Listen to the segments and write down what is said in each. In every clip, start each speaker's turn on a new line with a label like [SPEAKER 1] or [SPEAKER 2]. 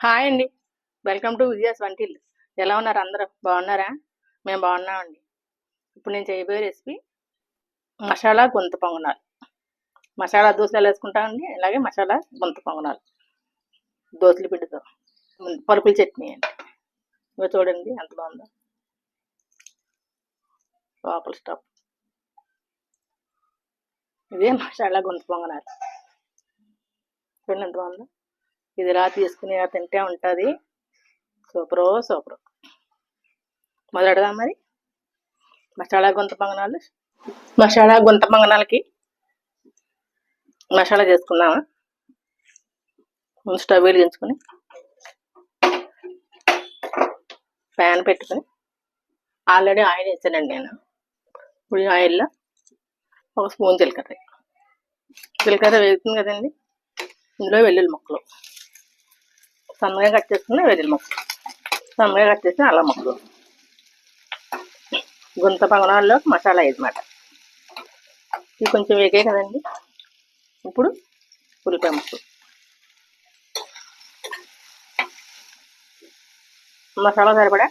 [SPEAKER 1] Hi అండి. Welcome to Vijaya's వంటిల్లు. ఎలా ఉన్నారు అందరూ? బాగున్నారా? మేము బాగున్నామండి. ఇప్పుడు నేను చేయబోయే రెసిపీ మసాలా గుంత పొంగనాలు. మసాలా దోశలు ఎలా వేసుకుంటామండి, అలాగే మసాలా గుంత పొంగనాలు దోశల పిండితో పలుకుల చట్నీ అండి. ఇవి చూడండి ఎంత బాగుందో. లోపల స్టఫ్ ఇదే మసాలా గుంత పొంగనాలు. చూడండి ఎంత బాగుందో. ఇది ఇలా తీసుకుని తింటే ఉంటుంది. సూపరో సూపరు. మొదలెడదాం మరి. మసాలా గుంత పొంగనాలకి మసాలా చేసుకుందామా. ముందు స్టవ్ వెలిగించుకొని ప్యాన్ పెట్టుకొని ఆల్రెడీ ఆయిల్ వేసానండి నేను. ఇప్పుడు ఆయిల్లో ఒక స్పూన్ జీలకర్ర వేగుతుంది కదండి. ఇందులో వెల్లుల్లి ముక్కలు సన్నగా కట్ చేసుకున్న వెల్లుల్లి ముక్కలు, సన్నగా కట్ చేసిన అల్లం ముక్కలు, గుంత పొంగనాల్లో మసాలా అన్నమాట. ఇవి కొంచెం వేగాయి కదండి. ఇప్పుడు ఉల్లిపాయ ముక్కలు, మసాలా సరిపడా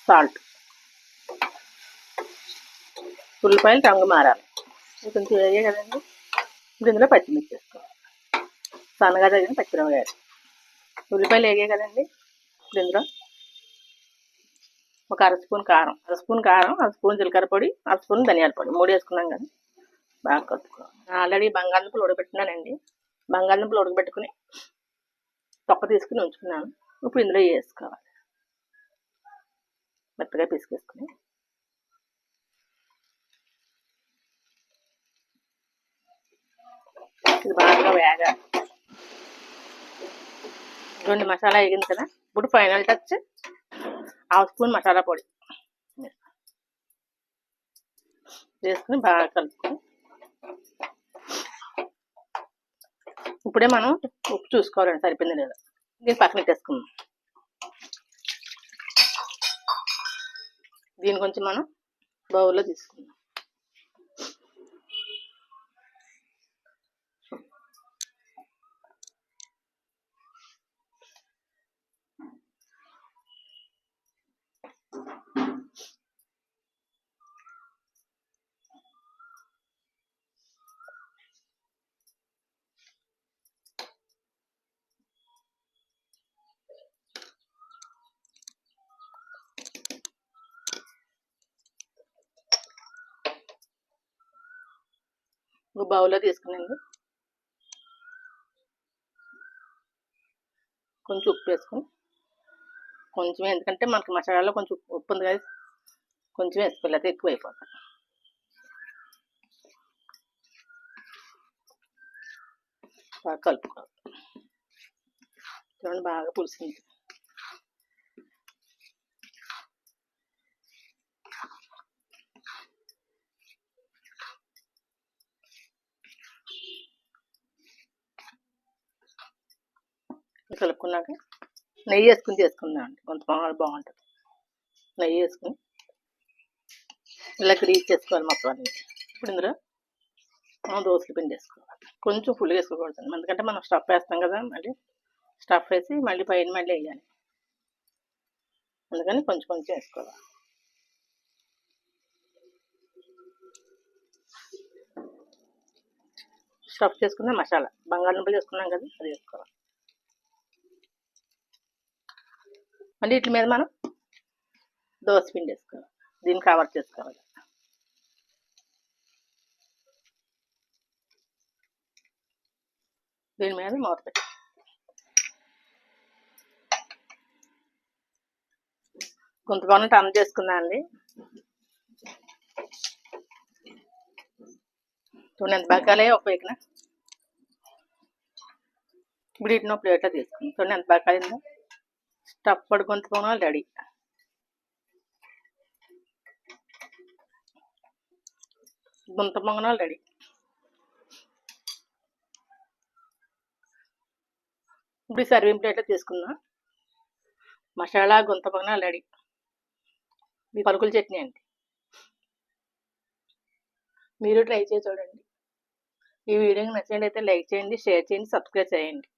[SPEAKER 1] సాల్ట్, ఉల్లిపాయలు రంగు మారాలి. ఇవి కొంచెం వేగాయి కదండి. ఇప్పుడు ఇందులో పచ్చిమిర్చి వేసుకోవాలి. సన్నగా తగిన పచ్చిమిరపకాయలు. ఉల్లిపాయలు వేగాయి కదండి. ఇప్పుడు ఇందులో ఒక అర స్పూన్ కారం, అర స్పూన్ జీలకర్ర పొడి, అర స్పూన్ ధనియాల పొడి, 3 వేసుకున్నాం కదా. బాగా కలుపుకోవాలి. ఆల్రెడీ బంగాళదుంపలు ఉడకబెట్టినానండి. బంగాళదుంపలు ఉడకబెట్టుకుని తొక్క తీసుకుని ఉంచుకున్నాను. ఇప్పుడు ఇందులో వేసుకోవాలి. మెత్తగా పిసికేసుకుని ఇది బాగా వేగాలి. 2 మసాలా వేగింది కదా. ఇప్పుడు final touch half spoon masala పొడి వేసుకుని బాగా కలుపుకొని ఇప్పుడే మనం ఉప్పు చూసుకోవాలండి సరిపోయింది లేదా. దీన్ని పక్కన పెట్టేసుకుందాం. దీని కొంచెం మనం బౌల్లో తీసుకుందాం. బౌల్లో తీసుకునండి. కొంచెం ఉప్పు వేసుకుని, కొంచెం ఎందుకంటే మనకి మసాలాలో కొంచెం ఉప్పు ఉంది కదా, కొంచెం వేసుకోలేదు, ఎక్కువ అయిపోతుంది. బాగా కలుపుకోవాలి. చూడండి బాగా పులిసింది. కలుపుకున్నాక నెయ్యి వేసుకుని చేసుకుందాం అండి. కొంత బాగుంటుంది. నెయ్యి వేసుకుని ఇలా క్రీజ్ చేసుకోవాలి మొత్తం అన్ని. ఇప్పుడు ఇందులో దోశల పిండి వేసుకోవాలి. కొంచెం ఫుల్గా వేసుకోకూడదు, ఎందుకంటే మనం స్టఫ్ వేస్తాం కదా. మళ్ళీ స్టఫ్ వేసి మళ్ళీ పైన మళ్ళీ వేయాలి. అందుకని కొంచెం కొంచెం వేసుకోవాలి. స్టఫ్ చేసుకున్న మసాలా బంగాళదుంపలు చేసుకున్నాం కదా, అది వేసుకోవాలి. మళ్ళీ వీటి మీద మనం దోశ పిండి వేసుకోవాలి. దీన్ని కవర్ చేసుకోవాలి. దీని మీద మూత పెట్టి కొంతమంది టర్న్ చేసుకున్నా అండి. చూడండి ఎంత బాగాలే ఒక వేకిన. ఇప్పుడు వీటిని ఒక ప్లేట్లో తీసుకుని చూడండి ఎంత బాగా కాలిందో. స్టఫ్ పడి గుంత పొంగనాలు రెడీ. గుంత పొంగనాలు రెడీ. ఇప్పుడు సర్వింగ్ ప్లేట్లో తీసుకుందాం. మసాలా గుంత పొంగనాలు రెడీ. మీ పలుకుల చట్నీ అండి. మీరు ట్రై చేసి చూడండి. ఈ వీడియోకి నచ్చినట్లయితే లైక్ చేయండి, షేర్ చేయండి, సబ్స్క్రైబ్ చేయండి.